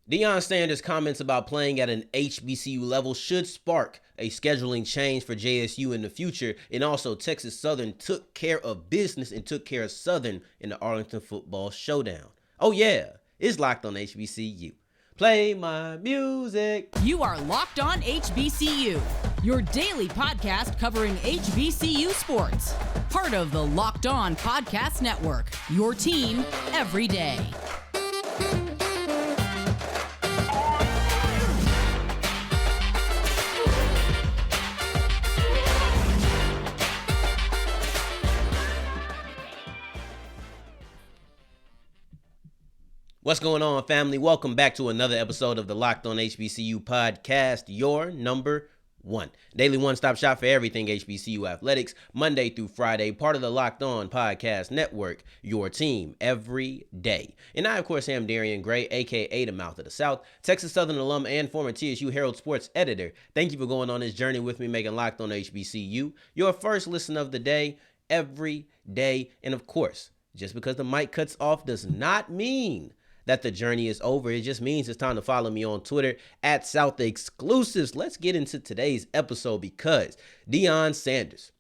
Deion Sanders' comments about playing at an HBCU level should spark a scheduling change for JSU in the future. And also, Texas Southern took care of business and took care of Southern in the Arlington Football Showdown. Oh yeah, it's Locked on HBCU. Play my music. You are Locked on HBCU, your daily podcast covering HBCU sports. Part of the Locked On Podcast Network, your team every day. What's going on, family? Welcome back to another episode of the Locked on HBCU podcast, your number one. Daily one-stop shop for everything HBCU athletics, Monday through Friday, part of the Locked On Podcast Network, your team every day. And I, of course, am Darian Gray, a.k.a. the Mouth of the South, Texas Southern alum and former TSU Herald Sports editor. Thank you for going on this journey with me, making Locked on HBCU your first listen of the day, every day. And, of course, just because the mic cuts off does not mean that the journey is over. It just means it's time to follow me on Twitter at South Exclusives. Let's get into today's episode because Deion Sanders,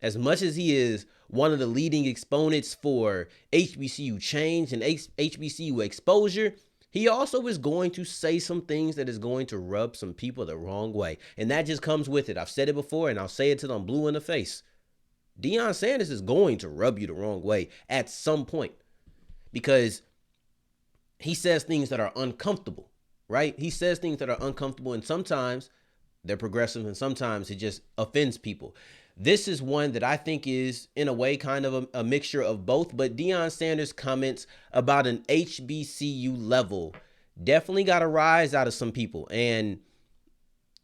as much as he is one of the leading exponents for HBCU change and HBCU exposure, he also is going to say some things that is going to rub some people the wrong way. And that just comes with it. I've said it before and I'll say it till I'm blue in the face. Deion Sanders is going to rub you the wrong way at some point because he says things that are uncomfortable, right? He says things that are uncomfortable, and sometimes they're progressive, and sometimes it just offends people. This is one that I think is, in a way, kind of a mixture of both, but Deion Sanders' comments about an HBCU level definitely got a rise out of some people, and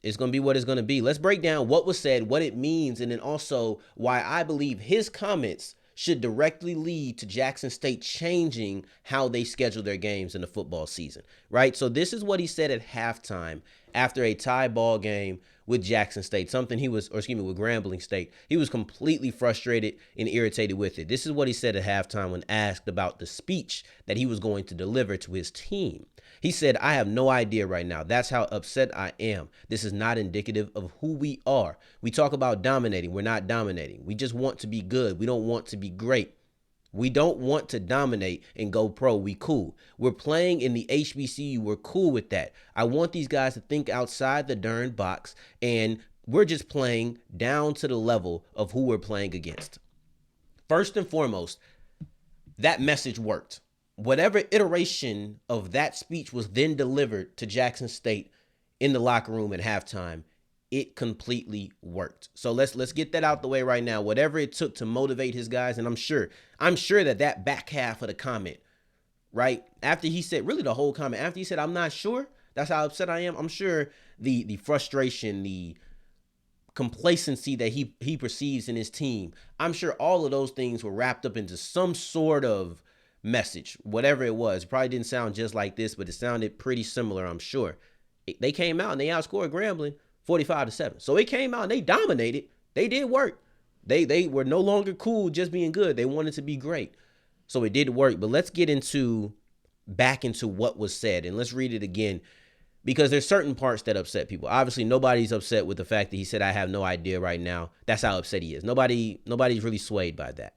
it's going to be what it's going to be. Let's break down what was said, what it means, and then also why I believe his comments should directly lead to Jackson State changing how they schedule their games in the football season, right? So this is what he said at halftime after a tie ball game with Jackson State, with Grambling State. He was completely frustrated and irritated with it. This is what he said at halftime when asked about the speech that he was going to deliver to his team. He said, "I have no idea right now. That's how upset I am. This is not indicative of who we are. We talk about dominating. We're not dominating. We just want to be good. We don't want to be great. We don't want to dominate and go pro. We cool. We're playing in the HBCU. We're cool with that. I want these guys to think outside the darn box, and we're just playing down to the level of who we're playing against." First and foremost, that message worked. Whatever iteration of that speech was then delivered to Jackson State in the locker room at halftime, it completely worked. So let's get that out the way right now. Whatever it took to motivate his guys, and I'm sure that back half of the comment, right, after he said, really the whole comment, after he said, "I'm not sure, that's how upset I am," I'm sure the frustration, the complacency that he perceives in his team, I'm sure all of those things were wrapped up into some sort of message, whatever it was. It probably didn't sound just like this, but it sounded pretty similar, I'm sure. They came out and they outscored Grambling 45-7. So it came out and they dominated. They did work. They were no longer cool just being good. They wanted to be great. So it did work. But let's get back into what was said, and let's read it again because there's certain parts that upset people. Obviously, nobody's upset with the fact that he said, "I have no idea right now." That's how upset he is. Nobody's really swayed by that.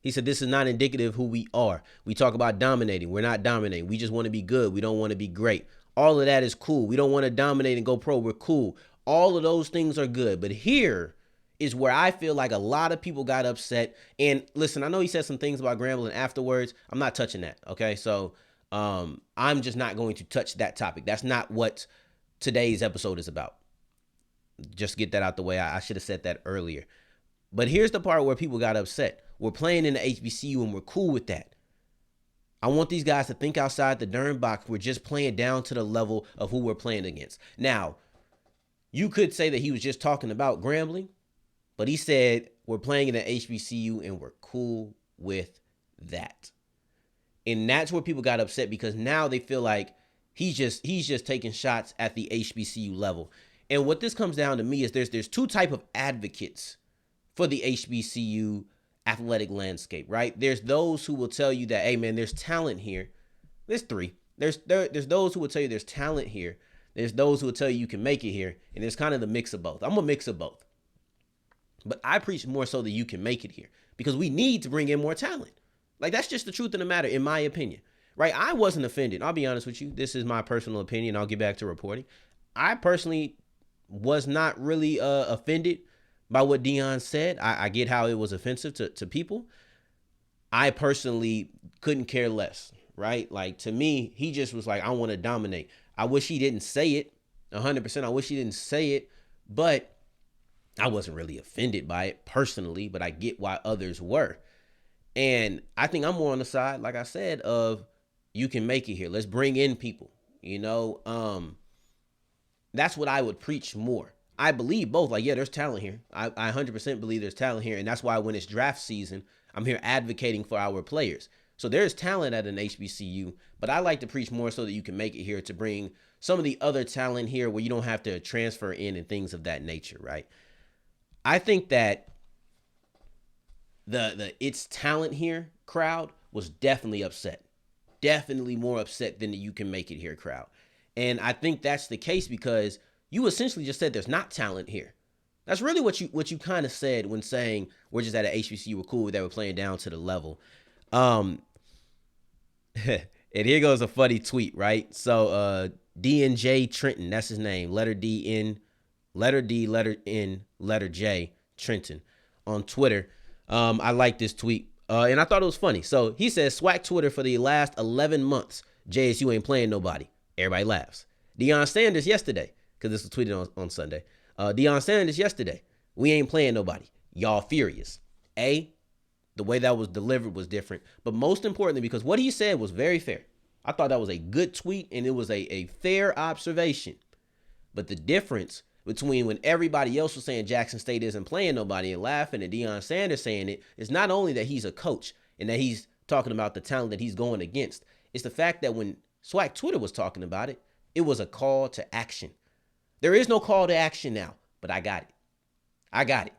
He said, "This is not indicative of who we are. We talk about dominating. We're not dominating. We just want to be good. We don't want to be great. All of that is cool. We don't want to dominate and go pro. We're cool. All of those things are good." But here is where I feel like a lot of people got upset. And listen, I know he said some things about Grambling afterwards. I'm not touching that, okay? So I'm just not going to touch that topic. That's not what today's episode is about. Just get that out the way. I should have said that earlier. But here's the part where people got upset. We're playing in the HBCU and we're cool with that. I want these guys to think outside the darn box. We're just playing down to the level of who we're playing against. Now, you could say that he was just talking about Grambling, but he said we're playing in the HBCU and we're cool with that. And that's where people got upset because now they feel like he's just taking shots at the HBCU level. And what this comes down to me is there's two type of advocates for the HBCU athletic landscape, right? There's those who will tell you that, hey man, there's talent here. There's three There's those who will tell you there's talent here. There's those who will tell you can make it here. And there's kind of the mix of both. I'm a mix of both. But I preach more so that you can make it here because we need to bring in more talent. Like, that's just the truth of the matter, in my opinion. Right? I wasn't offended. I'll be honest with you. This is my personal opinion. I'll get back to reporting. I personally was not really offended by what Deion said. I get how it was offensive to people. I personally couldn't care less, right? Like, to me, he just was like, I want to dominate. I wish he didn't say it 100%. I wish he didn't say it, but I wasn't really offended by it personally, but I get why others were. And I think I'm more on the side, like I said, of you can make it here. Let's bring in people, that's what I would preach more. I believe both. Like, yeah, there's talent here. I 100% believe there's talent here. And that's why when it's draft season, I'm here advocating for our players. So there's talent at an HBCU, but I like to preach more so that you can make it here to bring some of the other talent here where you don't have to transfer in and things of that nature, right? I think that the it's talent here crowd was definitely upset. Definitely more upset than the you can make it here crowd. And I think that's the case because you essentially just said there's not talent here. That's really what you kind of said when saying we're just at an HBCU, we're cool with that, we're playing down to the level. And here goes a funny tweet, right? So D&J Trenton, that's his name. Letter D, letter N, letter J, Trenton on Twitter. I like this tweet. And I thought it was funny. So he says, SWAC Twitter for the last 11 months. JSU ain't playing nobody. Everybody laughs. Deion Sanders yesterday, because this was tweeted on Sunday. Deion Sanders yesterday. We ain't playing nobody. Y'all furious. The way that was delivered was different. But most importantly, because what he said was very fair. I thought that was a good tweet and it was a fair observation. But the difference between when everybody else was saying Jackson State isn't playing nobody and laughing and Deion Sanders saying it is not only that he's a coach and that he's talking about the talent that he's going against. It's the fact that when SWAC Twitter was talking about it, it was a call to action. There is no call to action now, but I got it. I got it.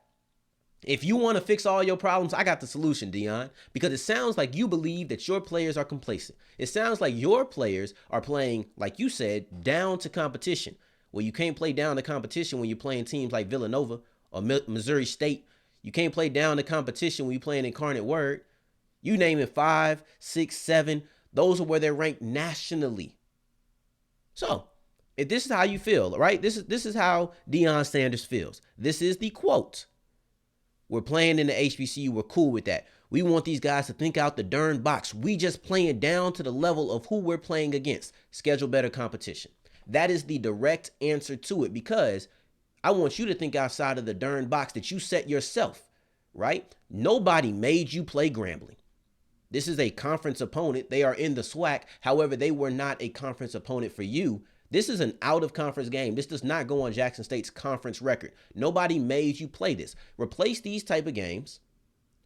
If you want to fix all your problems, I got the solution, Deion, because it sounds like you believe that your players are complacent. It sounds like your players are playing, like you said, down to competition. Well, you can't play down to competition when you're playing teams like Villanova or Missouri State. You can't play down to competition when you're playing Incarnate Word. You name it 5, 6, 7. Those are where they're ranked nationally. So, if this is how you feel, right? This is how Deion Sanders feels. This is the quote. We're playing in the HBCU. We're cool with that. We want these guys to think out the darn box. We just playing down to the level of who we're playing against. Schedule better competition. That is the direct answer to it because I want you to think outside of the darn box that you set yourself, right? Nobody made you play Grambling. This is a conference opponent. They are in the SWAC. However, they were not a conference opponent for you. This is an out-of-conference game. This does not go on Jackson State's conference record. Nobody made you play this. Replace these type of games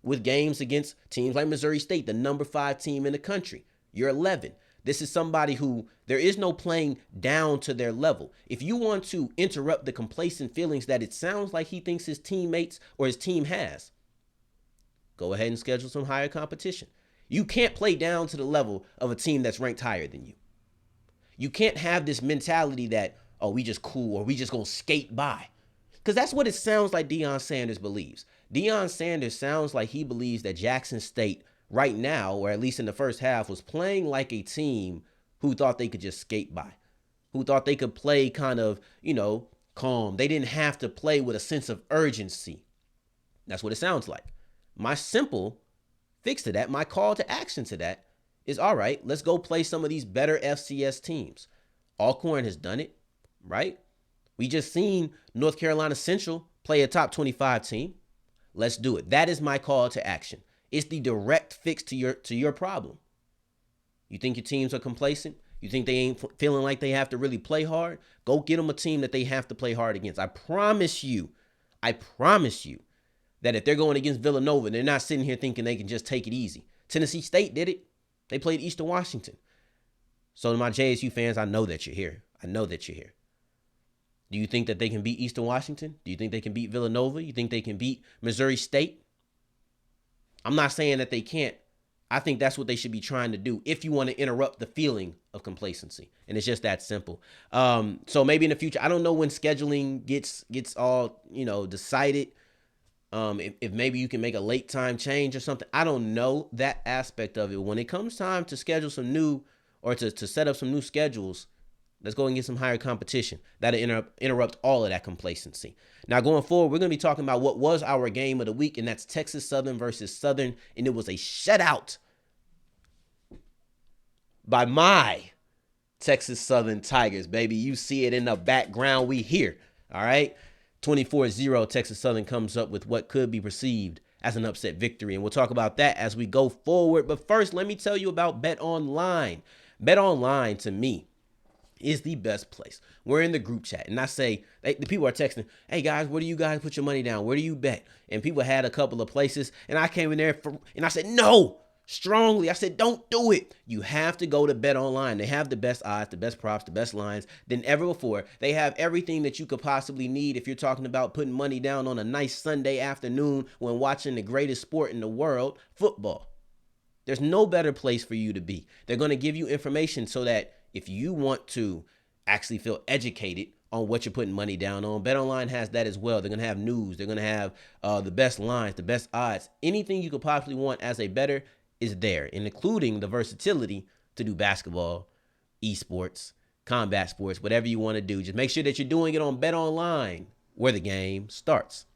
with games against teams like Missouri State, the number 5 team in the country. You're 11. This is somebody who there is no playing down to their level. If you want to interrupt the complacent feelings that it sounds like he thinks his teammates or his team has, go ahead and schedule some higher competition. You can't play down to the level of a team that's ranked higher than you. You can't have this mentality that, oh, we just cool or we just gonna skate by. Because that's what it sounds like Deion Sanders believes. Deion Sanders sounds like he believes that Jackson State right now, or at least in the first half, was playing like a team who thought they could just skate by, who thought they could play kind of, calm. They didn't have to play with a sense of urgency. That's what it sounds like. My simple fix to that, my call to action to that is, all right, let's go play some of these better FCS teams. Alcorn has done it, right? We just seen North Carolina Central play a top 25 team. Let's do it. That is my call to action. It's the direct fix to your problem. You think your teams are complacent? You think they ain't feeling like they have to really play hard? Go get them a team that they have to play hard against. I promise you that if they're going against Villanova, they're not sitting here thinking they can just take it easy. Tennessee State did it. They played Eastern Washington. So to my JSU fans, I know that you're here. Do you think that they can beat Eastern Washington? Do you think they can beat Villanova? You think they can beat Missouri State? I'm not saying that they can't I think that's what they should be trying to do if you want to interrupt the feeling of complacency. And it's just that simple. So maybe in the future, I don't know when scheduling gets all, decided. If maybe you can make a late time change or something. I don't know that aspect of it. When it comes time to schedule some new or to set up some new schedules, let's go and get some higher competition. That'll interrupt all of that complacency. Now, going forward, we're going to be talking about what was our game of the week, and that's Texas Southern versus Southern, and it was a shutout by my Texas Southern Tigers, baby. You see it in the background. We here, all right? 24-0, Texas Southern comes up with what could be perceived as an upset victory, and we'll talk about that as we go forward. But first, let me tell you about Bet Online. Bet Online, to me, is the best place. We're in the group chat, and I say, the people are texting, hey guys, where do you guys put your money down? Where do you bet? And people had a couple of places, and I came in there and I said, no, strongly. I said, don't do it. You have to go to Bet Online. They have the best odds, the best props, the best lines than ever before. They have everything that you could possibly need if you're talking about putting money down on a nice Sunday afternoon when watching the greatest sport in the world, football. There's no better place for you to be. They're going to give you information so that if you want to actually feel educated on what you're putting money down on, BetOnline has that as well. They're going to have news. They're going to have the best lines, the best odds. Anything you could possibly want as a bettor is there, including the versatility to do basketball, esports, combat sports, whatever you want to do. Just make sure that you're doing it on BetOnline, where the game starts.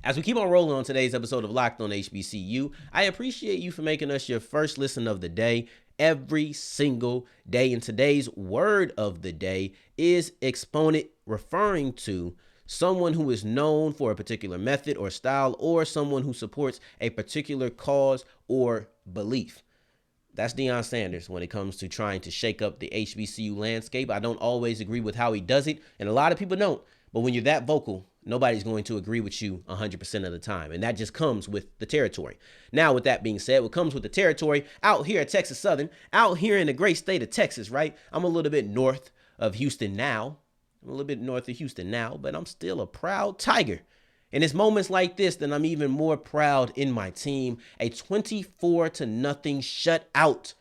As we keep on rolling on today's episode of Locked On HBCU, I appreciate you for making us your first listen of the day every single day. And today's word of the day is exponent, referring to someone who is known for a particular method or style, or someone who supports a particular cause or belief. That's Deion Sanders when it comes to trying to shake up the HBCU landscape. I don't always agree with how he does it, and a lot of people don't. But when you're that vocal, nobody's going to agree with you 100% of the time. And that just comes with the territory. Now, with that being said, what comes with the territory out here at Texas Southern, out here in the great state of Texas, right? I'm a little bit north of Houston now. But I'm still a proud Tiger. And it's moments like this that I'm even more proud in my team. A 24-0 shutout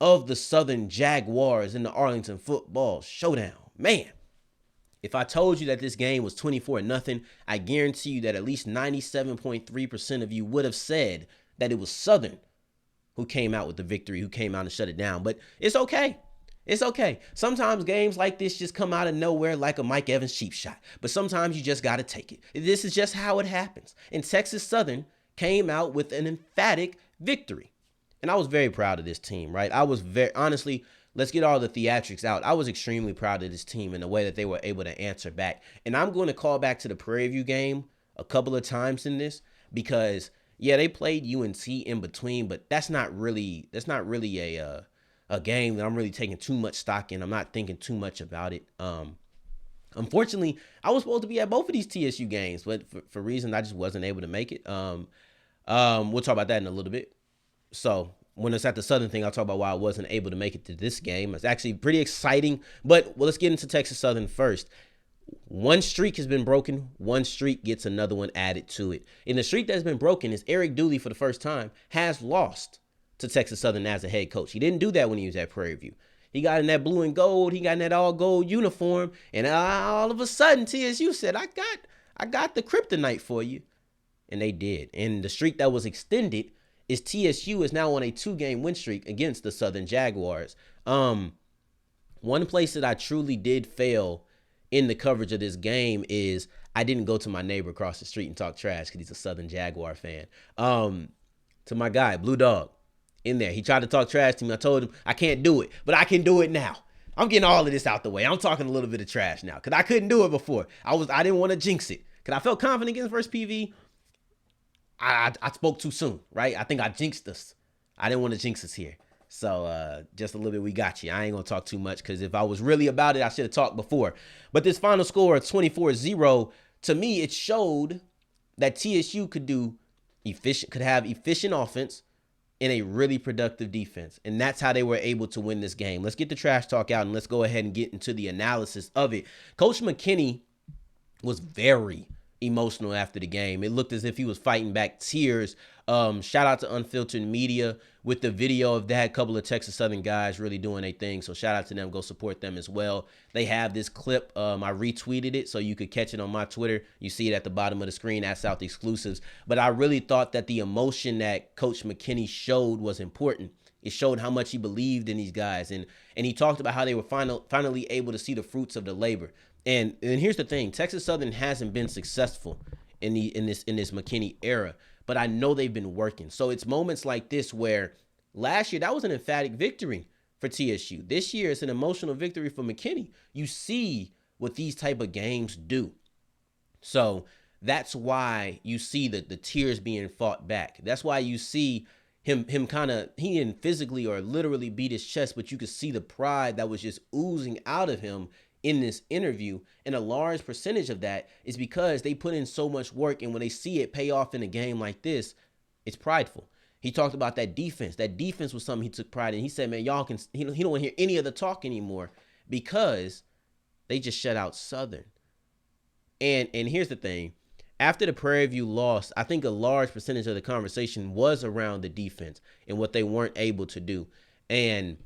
of the Southern Jaguars in the Arlington Football Showdown. Man. If I told you that this game was 24-0, I guarantee you that at least 97.3% of you would have said that it was Southern who came out with the victory, who came out and shut it down. But it's okay. It's okay. Sometimes games like this just come out of nowhere like a Mike Evans cheap shot. But sometimes you just got to take it. This is just how it happens. And Texas Southern came out with an emphatic victory. And I was very proud of this team, right? I was honestly, let's get all the theatrics out. I was extremely proud of this team and the way that they were able to answer back. And I'm going to call back to the Prairie View game a couple of times in this because, yeah, they played UNC in between, but that's not really a game that I'm really taking too much stock in. I'm not thinking too much about it. Unfortunately, I was supposed to be at both of these TSU games, but for reasons I just wasn't able to make it. We'll talk about that in a little bit. So when it's at the Southern thing, I'll talk about why I wasn't able to make it to this game. It's actually pretty exciting, but let's get into Texas Southern first. One streak has been broken. One streak gets another one added to it. And the streak that's been broken is Eric Dooley, for the first time, has lost to Texas Southern as a head coach. He didn't do that when he was at Prairie View. He got in that blue and gold. He got in that all gold uniform. And all of a sudden, TSU said, I got the kryptonite for you. And they did. And the streak that was extended is TSU is now on a 2-game win streak against the Southern Jaguars. One place that I truly did fail in the coverage of this game is I didn't go to my neighbor across the street and talk trash because he's a Southern Jaguar fan. To my guy, Blue Dog, in there. He tried to talk trash to me. I told him I can't do it, but I can do it now. I'm getting all of this out the way. I'm talking a little bit of trash now because I couldn't do it before. I didn't want to jinx it because I felt confident against versus PV. I spoke too soon, right? I think I jinxed us. I didn't want to jinx us here. So just a little bit, we got you. I ain't going to talk too much because if I was really about it, I should have talked before. But this final score of 24-0, to me, it showed that TSU could have efficient offense and a really productive defense. And that's how they were able to win this game. Let's get the trash talk out and let's go ahead and get into the analysis of it. Coach McKinney was very emotional after the game. It looked as if he was fighting back tears. Shout out to Unfiltered Media with the video of that. Couple of Texas Southern guys really doing their thing. So shout out to them. Go support them as well. They have this clip. I retweeted it so you could catch it on my Twitter. You see it at the bottom of the screen at South Exclusives. But I really thought that the emotion that Coach McKinney showed was important. It showed how much he believed in these guys. And he talked about how they were finally able to see the fruits of the labor. And here's the thing. Texas Southern hasn't been successful in this McKinney era. But I know they've been working. So it's moments like this where last year, that was an emphatic victory for TSU. This year, it's an emotional victory for McKinney. You see what these type of games do. So that's why you see the tears being fought back. That's why you see him kind of, he didn't physically or literally beat his chest, but you could see the pride that was just oozing out of him in this interview. And a large percentage of that is because they put in so much work, and when they see it pay off in a game like this, it's prideful. He talked about that defense. That defense was something he took pride in. He said, man, y'all can, he don't want to hear any of the talk anymore because they just shut out Southern. And here's the thing. After the Prairie View loss, I think a large percentage of the conversation was around the defense and what they weren't able to do. And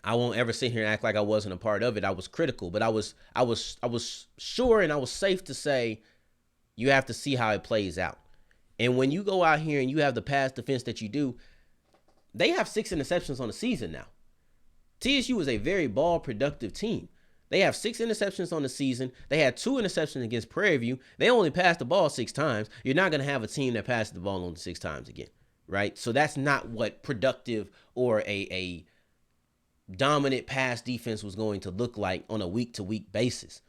I won't ever sit here and act like I wasn't a part of it. I was critical, but I was sure and I was safe to say you have to see how it plays out. And when you go out here and you have the pass defense that you do, they have 6 interceptions on the season now. TSU is a very ball productive team. They have 6 interceptions on the season. They had 2 interceptions against Prairie View. They only passed the ball 6 times. You're not going to have a team that passes the ball only 6 times again, right? So that's not what productive or a dominant pass defense was going to look like on a week-to-week basis.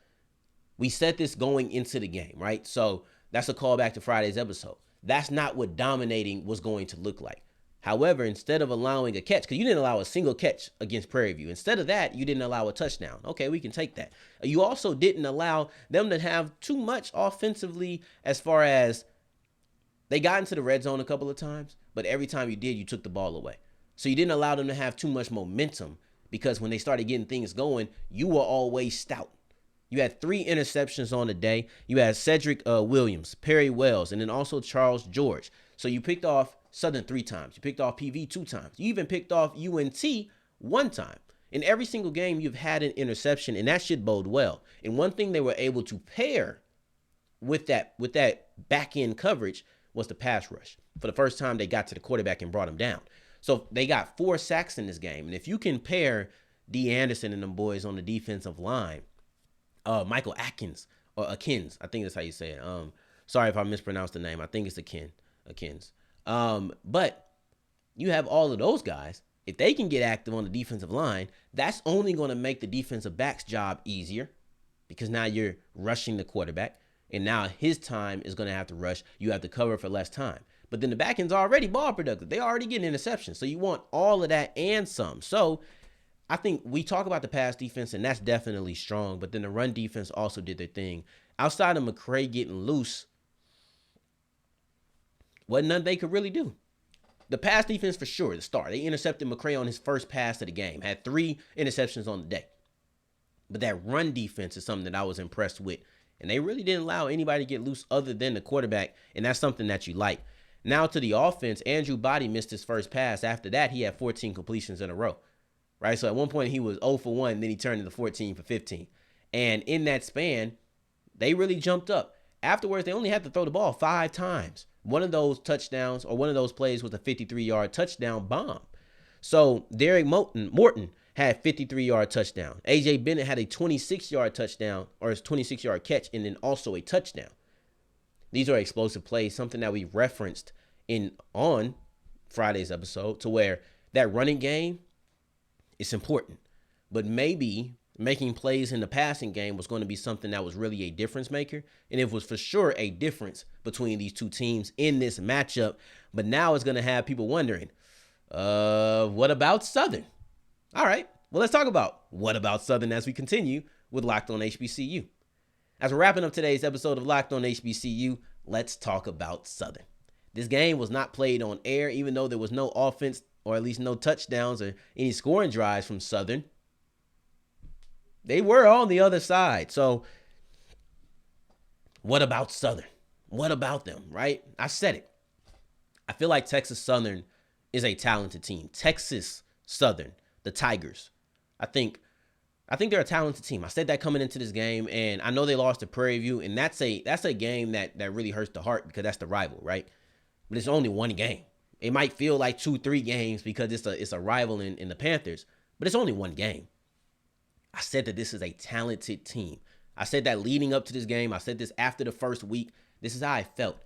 We said this going into the game, right? So that's a callback to Friday's episode. That's not what dominating was going to look like. However, instead of allowing a catch, because you didn't allow a single catch against Prairie View. Instead of that, you didn't allow a touchdown. Okay, we can take that. You also didn't allow them to have too much offensively, as far as they got into the red zone a couple of times, but every time you did, you took the ball away. So you didn't allow them to have too much momentum, because when they started getting things going, you were always stout. You had 3 interceptions on the day. You had Cedric Williams, Perry Wells, and then also Charles George. So you picked off Southern 3 times. You picked off PV 2 times. You even picked off UNT 1 time. In every single game, you've had an interception, and that should bode well. And one thing they were able to pair with that back end coverage was the pass rush. For the first time, they got to the quarterback and brought him down. So they got 4 sacks in this game. And if you can pair D. Anderson and them boys on the defensive line, Michael Atkins, or Akins, I think that's how you say it. Sorry if I mispronounced the name. I think it's Akins. But you have all of those guys. If they can get active on the defensive line, that's only going to make the defensive back's job easier, because now you're rushing the quarterback, and now his time is going to have to rush. You have to cover for less time. But then the back end's already ball productive. They already getting interceptions. So you want all of that and some. So I think we talk about the pass defense, and that's definitely strong. But then the run defense also did their thing. Outside of McCray getting loose, wasn't nothing they could really do. The pass defense for sure, the start. They intercepted McCray on his first pass of the game. Had 3 interceptions on the day. But that run defense is something that I was impressed with. And they really didn't allow anybody to get loose other than the quarterback. And that's something that you like. Now to the offense, Andrew Body missed his first pass. After that, he had 14 completions in a row. Right? So at one point, he was 0 for 1. Then he turned into 14 for 15. And in that span, they really jumped up. Afterwards, they only had to throw the ball 5 times. One of those touchdowns, or one of those plays, was a 53-yard touchdown bomb. So Derek Morton had 53-yard touchdown. A.J. Bennett had a 26-yard touchdown, or a 26-yard catch, and then also a touchdown. These are explosive plays, something that we referenced on Friday's episode, to where that running game is important. But maybe making plays in the passing game was going to be something that was really a difference maker. And it was for sure a difference between these two teams in this matchup. But now it's going to have people wondering, what about Southern? All right, well, let's talk about what about Southern as we continue with Locked On HBCU. As we're wrapping up today's episode of Locked On HBCU, let's talk about Southern. This game was not played on air, even though there was no offense, or at least no touchdowns or any scoring drives from Southern. They were on the other side. So what about Southern? What about them, right? I said it. I feel like Texas Southern is a talented team. Texas Southern, the Tigers. I think they're a talented team. I said that coming into this game, and I know they lost to Prairie View, and that's a game that really hurts the heart because that's the rival, right? But it's only one game. It might feel like 2-3 games because it's a rival in the Panthers, but it's only one game. I said that this is a talented team. I said that leading up to this game. I said this after the first week. This is how I felt.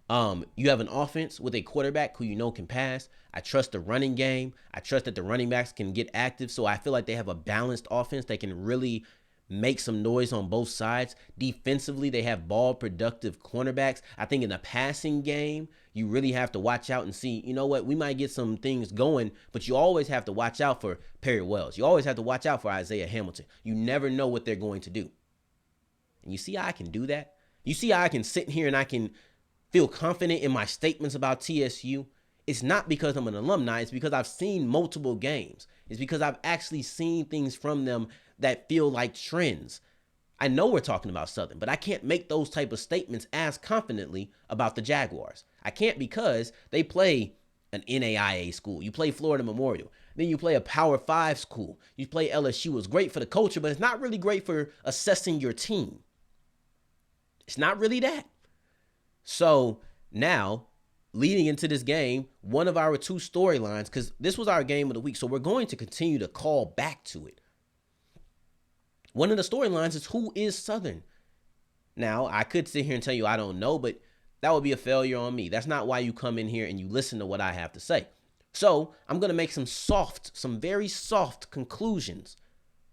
You have an offense with a quarterback who you know can pass. I trust the running game. I trust that the running backs can get active. So I feel like they have a balanced offense. They can really make some noise on both sides. Defensively, they have ball productive cornerbacks. I think in the passing game, you really have to watch out and see, you know what, we might get some things going, but you always have to watch out for Perry Wells. You always have to watch out for Isaiah Hamilton. You never know what they're going to do. And you see how I can do that? You see how I can sit here and I can feel confident in my statements about TSU? It's not because I'm an alumni. It's because I've seen multiple games. It's because I've actually seen things from them that feel like trends. I know we're talking about Southern, but I can't make those type of statements as confidently about the Jaguars. I can't because they play an NAIA school. You play Florida Memorial. Then you play a Power 5 school. You play LSU. It's great for the culture, but it's not really great for assessing your team. It's not really that. So now, leading into this game, one of our two storylines, because this was our game of the week, so we're going to continue to call back to it. One of the storylines is who is Southern. Now, I could sit here and tell you I don't know, but that would be a failure on me. That's not why you come in here and you listen to what I have to say. So I'm going to make some very soft conclusions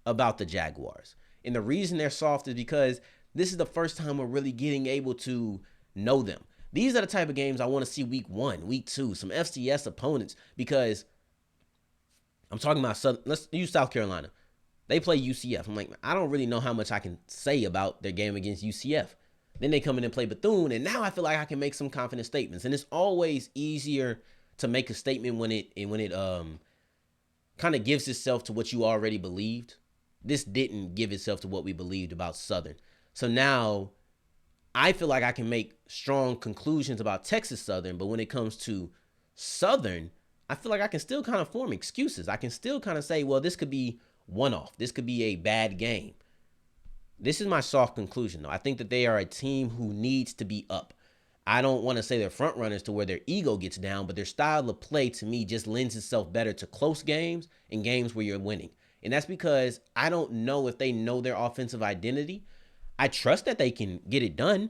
about the Jaguars. And the reason they're soft is because this is the first time we're really getting able to know them. These are the type of games I want to see week 1, week 2, some FCS opponents, because I'm talking about Southern. Let's use South Carolina. They play UCF. I'm like, I don't really know how much I can say about their game against UCF. Then they come in and play Bethune, and now I feel like I can make some confident statements. And it's always easier to make a statement when it kind of gives itself to what you already believed. This didn't give itself to what we believed about Southern. So now I feel like I can make strong conclusions about Texas Southern, but when it comes to Southern, I feel like I can still kind of form excuses. I can still kind of say, well, this could be one-off. This could be a bad game. This is my soft conclusion, though. I think that they are a team who needs to be up. I don't want to say they're front runners to where their ego gets down, but their style of play to me just lends itself better to close games and games where you're winning. And that's because I don't know if they know their offensive identity. I trust that they can get it done.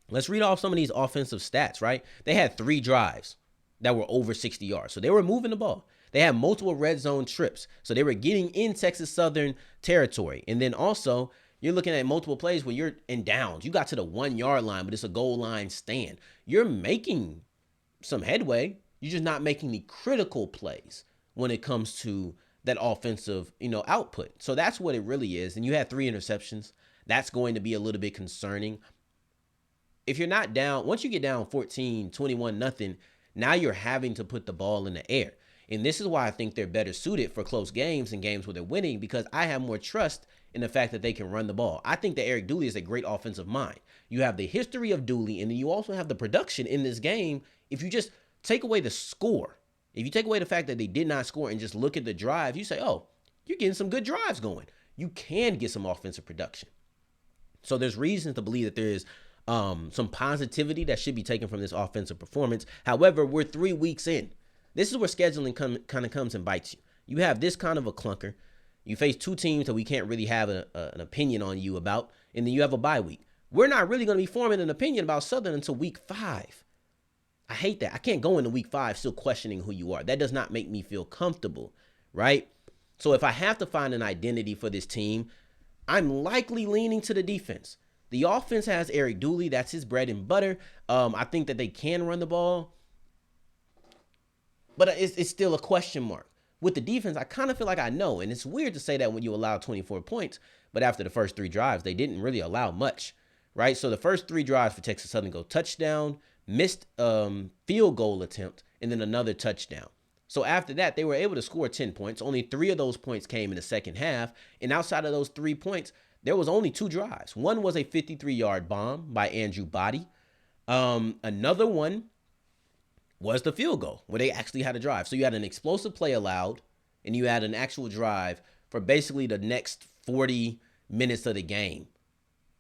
Let's read off some of these offensive stats, right? They had 3 drives that were over 60 yards. So they were moving the ball. They had multiple red zone trips. So they were getting in Texas Southern territory. And then also, you're looking at multiple plays where you're in downs. You got to the 1 yard line, but it's a goal line stand. You're making some headway. You're just not making the critical plays when it comes to that offensive, output. So that's what it really is. And you had 3 interceptions. That's going to be a little bit concerning. If you're not down, once you get down 14, 21, nothing, now you're having to put the ball in the air. And this is why I think they're better suited for close games and games where they're winning, because I have more trust in the fact that they can run the ball. I think that Eric Dooley is a great offensive mind. You have the history of Dooley, and then you also have the production in this game. If you just take away the score, if you take away the fact that they did not score and just look at the drive, you say, oh, you're getting some good drives going. You can get some offensive production. So there's reason to believe that there is some positivity that should be taken from this offensive performance. However, we're 3 weeks in. This is where scheduling kind of comes and bites you. You have this kind of a clunker. You face 2 teams that we can't really have an opinion on you about, and then you have a bye week. We're not really going to be forming an opinion about Southern until week 5. I hate that. I can't go into week 5 still questioning who you are. That does not make me feel comfortable, right? So if I have to find an identity for this team, I'm likely leaning to the defense. The offense has Eric Dooley. That's his bread and butter. I think that they can run the ball, but it's still a question mark. With the defense, I kind of feel like I know, and it's weird to say that when you allow 24 points, but after the first 3 drives, they didn't really allow much, right? So the first 3 drives for Texas Southern go touchdown, missed field goal attempt, and then another touchdown. So after that, they were able to score 10 points. Only 3 of those points came in the second half, and outside of those 3 points, there was only 2 drives. One was a 53-yard bomb by Andrew Body. Another one was the field goal where they actually had a drive. So you had an explosive play allowed, and you had an actual drive for basically the next 40 minutes of the game.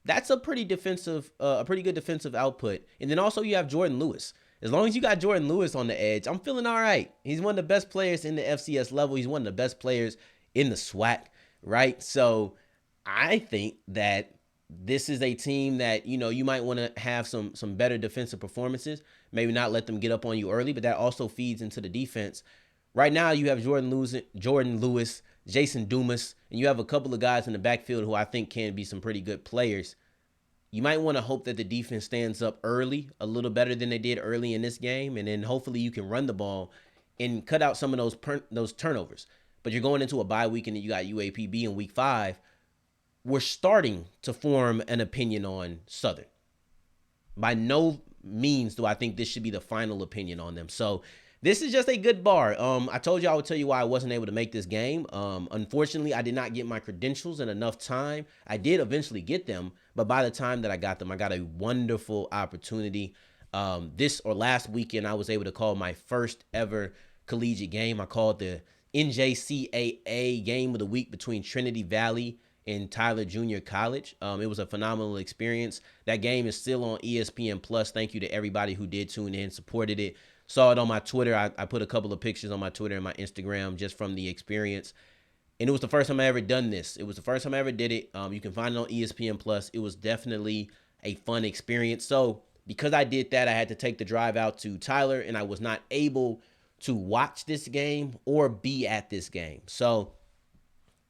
That's a pretty good defensive output. And then also you have Jordan Lewis. As long as you got Jordan Lewis on the edge, I'm feeling all right. He's one of the best players in the FCS level. He's one of the best players in the SWAC, right? So I think that this is a team that, you might want to have some better defensive performances. Maybe not let them get up on you early, but that also feeds into the defense. Right now, you have Jordan Lewis, Jason Dumas, and you have a couple of guys in the backfield who I think can be some pretty good players. You might want to hope that the defense stands up early, a little better than they did early in this game, and then hopefully you can run the ball and cut out some of those turnovers. But you're going into a bye week, and you got UAPB in week 5. We're starting to form an opinion on Southern. By no means do I think this should be the final opinion on them. So this is just a good bar. I told you I would tell you why I wasn't able to make this game. Unfortunately, I did not get my credentials in enough time. I did eventually get them, but by the time that I got them, I got a wonderful opportunity. Last weekend, I was able to call my first ever collegiate game. I called the NJCAA game of the week between Trinity Valley and Tyler Junior College. It was a phenomenal experience. That game is still on ESPN Plus. Thank you to everybody who did tune in, supported it. Saw it on my Twitter. I put a couple of pictures on my Twitter and my Instagram just from the experience. And it was the first time I ever done this. It was the first time I ever did it. You can find it on ESPN Plus. It was definitely a fun experience. So because I did that, I had to take the drive out to Tyler, and I was not able to watch this game or be at this game. So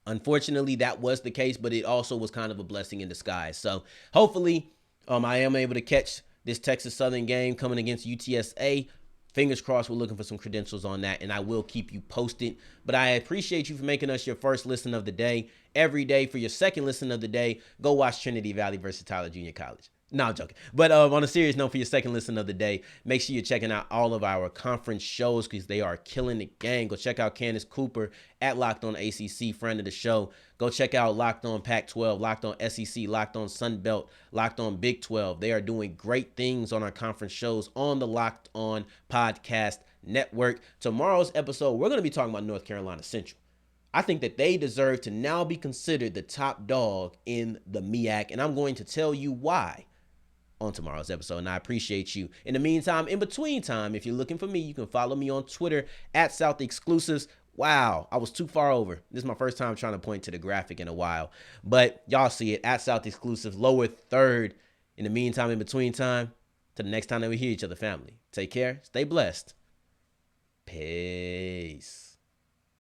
unfortunately, that was the case, but it also was kind of a blessing in disguise. So hopefully I am able to catch this Texas Southern game coming against UTSA. Fingers crossed, we're looking for some credentials on that, and I will keep you posted. But I appreciate you for making us your first listen of the day. Every day for your second listen of the day, go watch Trinity Valley versus Tyler Junior College. No, I'm joking. But on a serious note, for your second listen of the day, make sure you're checking out all of our conference shows because they are killing the game. Go check out Candace Cooper at Locked On ACC, friend of the show. Go check out Locked On Pac-12, Locked On SEC, Locked On Sun Belt, Locked On Big 12. They are doing great things on our conference shows on the Locked On Podcast Network. Tomorrow's episode, we're going to be talking about North Carolina Central. I think that they deserve to now be considered the top dog in the MEAC, and I'm going to tell you why on tomorrow's episode, and I appreciate you. In the meantime, in between time, if you're looking for me, you can follow me on Twitter at South Exclusives. Wow, I was too far over. This is my first time trying to point to the graphic in a while, but y'all see it at South Exclusives, lower third. In the meantime, in between time, to the next time that we hear each other, family, take care, stay blessed. Peace.